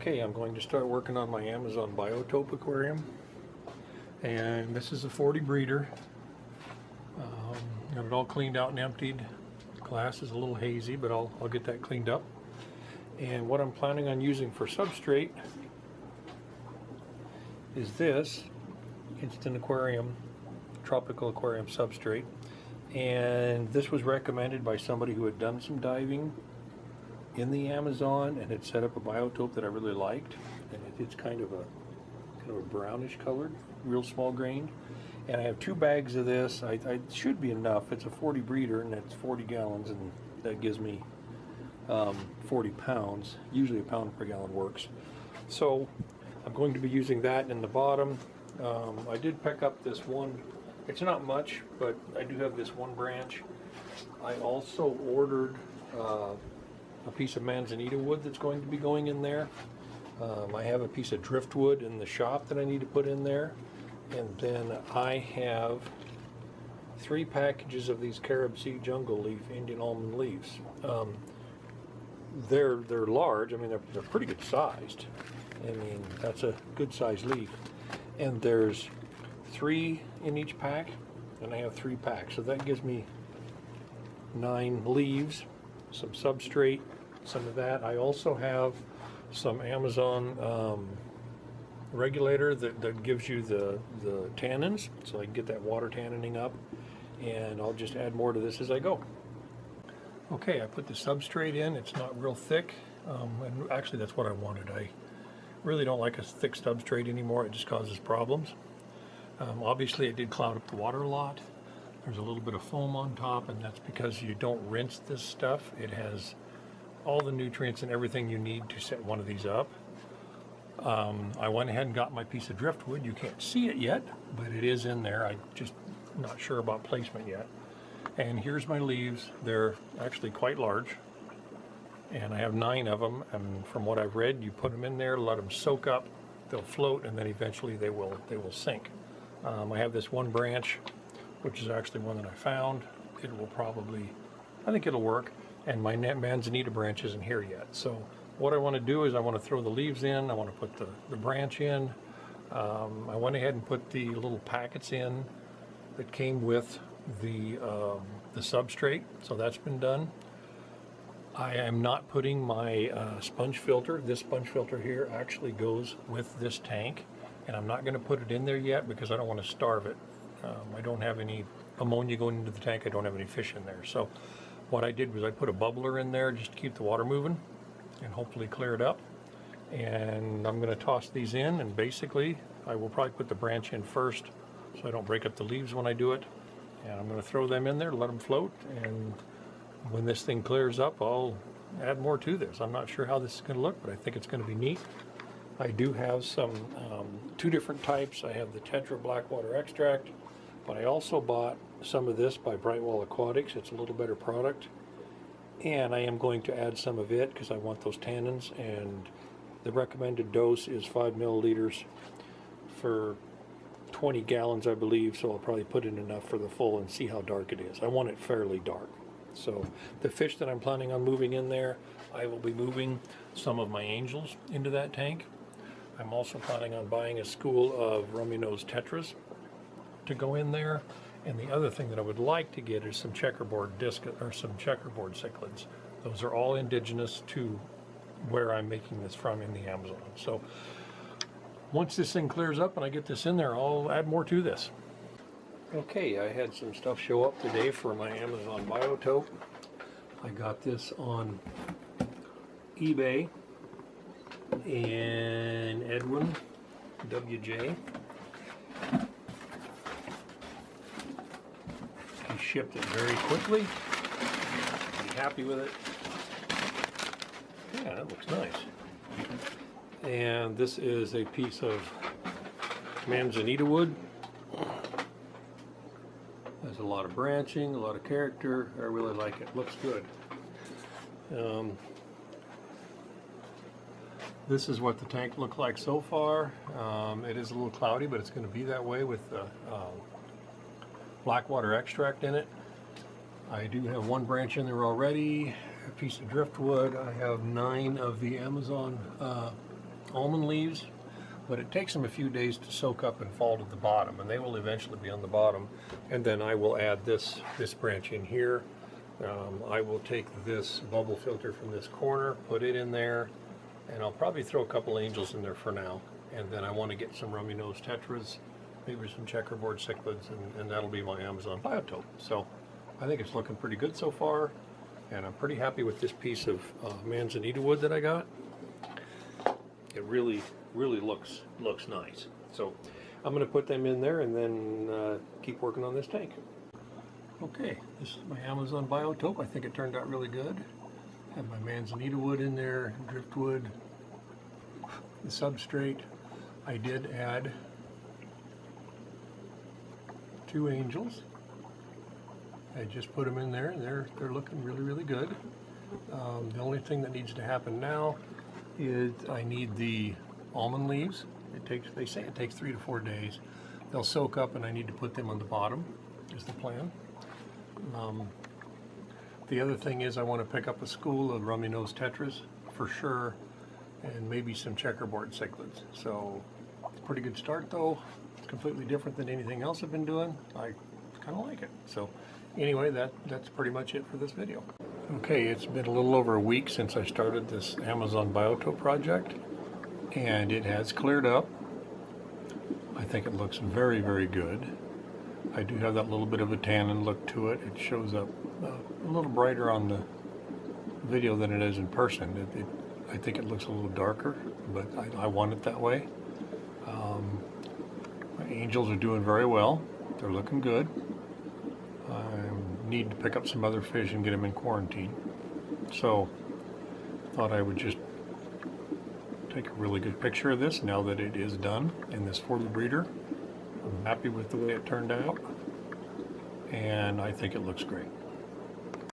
Okay, I'm going to start working on my Amazon Biotope aquarium, and this is a 40 breeder. Got it all cleaned out and emptied. The glass is a little hazy, but I'll get that cleaned up. And what I'm planning on using for substrate is this instant aquarium, tropical aquarium substrate. And this was recommended by somebody who had done some diving in the Amazon and had set up a biotope that I really liked. And it's kind of a brownish colored, real small grained. And I have 2 bags of this. I should be enough. It's a 40 breeder and it's 40 gallons, and that gives me 40 pounds. Usually a pound per gallon works. So I'm going to be using that in the bottom. I did pick up this one. It's not much, but I do have this one branch. I also ordered a piece of manzanita wood that's going to be going in there. I have a piece of driftwood in the shop that I need to put in there. And then I have 3 packages of these carob sea jungle leaf Indian almond leaves. They're large. I mean, they're pretty good sized. I mean, that's a good sized leaf. And there's 3 in each pack, and I have 3 packs. So that gives me 9 leaves, some substrate, some of that. I also have some Amazon regulator that gives you the tannins, so I can get that water tannining up, and I'll just add more to this as I go. Okay, I put the substrate in. It's not real thick, and actually that's what I wanted. I really don't like a thick substrate anymore. It just causes problems. Obviously it did cloud up the water a lot. There's a little bit of foam on top, and that's because you don't rinse this stuff. It has all the nutrients and everything you need to set one of these up. I went ahead and got my piece of driftwood. You can't see it yet, but it is in there. I'm just not sure about placement yet. And here's my leaves. They're actually quite large, and I have 9 of them. And from what I've read, you put them in there, let them soak up, they'll float, and then eventually they will sink. I have this one branch, which is actually one that I found. It will probably, I think it'll work. And my manzanita branch isn't here yet. So what I want to do is I want to throw the leaves in. I want to put the branch in. I went ahead and put the little packets in that came with the substrate. So that's been done. I am not putting my sponge filter. This sponge filter here actually goes with this tank, and I'm not going to put it in there yet because I don't want to starve it. I don't have any ammonia going into the tank. I don't have any fish in there. So what I did was I put a bubbler in there just to keep the water moving and hopefully clear it up. And I'm going to toss these in, and basically I will probably put the branch in first so I don't break up the leaves when I do it. And I'm going to throw them in there, let them float, and when this thing clears up, I'll add more to this. I'm not sure how this is going to look, but I think it's going to be neat. I do have some 2 different types. I have the Tetra Blackwater Extract, but I also bought some of this by Brightwall Aquatics. It's a little better product. And I am going to add some of it because I want those tannins, and the recommended dose is 5 milliliters for 20 gallons, I believe, so I'll probably put in enough for the full and see how dark it is. I want it fairly dark. So the fish that I'm planning on moving in there, I will be moving some of my angels into that tank. I'm also planning on buying a school of rummy-nosed tetras to go in there. And the other thing that I would like to get is some checkerboard some checkerboard cichlids. Those are all indigenous to where I'm making this from in the Amazon. So once this thing clears up and I get this in there, I'll add more to this. Okay, I had some stuff show up today for my Amazon Biotope. I got this on eBay, and Edwin WJ. He shipped it very quickly. Be happy with it. Yeah, that looks nice. And this is a piece of manzanita wood. There's a lot of branching, a lot of character. I really like it. Looks good. This is what the tank looked like so far. It is a little cloudy, but it's going to be that way with the Blackwater extract in it. I do have 1 branch in there already, a piece of driftwood. I have 9 of the Amazon almond leaves, but it takes them a few days to soak up and fall to the bottom, and they will eventually be on the bottom. And then I will add this branch in here. I will take this bubble filter from this corner, put it in there, and I'll probably throw a couple angels in there for now. And then I want to get some rummy nose tetras, maybe some checkerboard cichlids, and that'll be my Amazon Biotope. So I think it's looking pretty good so far, and I'm pretty happy with this piece of manzanita wood that I got. It really looks nice. So I'm going to put them in there and then keep working on this tank. Okay, this is my Amazon Biotope. I think it turned out really good. Have my manzanita wood in there, driftwood, the substrate. I did add 2 angels. I just put them in there, and they're looking really good. The only thing that needs to happen now is I need the almond leaves. They say it takes 3 to 4 days. They'll soak up, and I need to put them on the bottom, is the plan. The other thing is I want to pick up a school of rummy nose tetras for sure, and maybe some checkerboard cichlids. So it's a pretty good start though. It's completely different than anything else I've been doing. I kind of like it. So anyway, that's pretty much it for this video. Okay, it's been a little over a week since I started this Amazon Biotope project, and it has cleared up. I think it looks very good. I do have that little bit of a tannin look to it. It shows up a little brighter on the video than it is in person. I think it looks a little darker, but I want it that way. My angels are doing very well. They're looking good. I need to pick up some other fish and get them in quarantine. So thought I would just take a really good picture of this now that it is done in this 40 breeder. I'm happy with the way it turned out, and I think it looks great.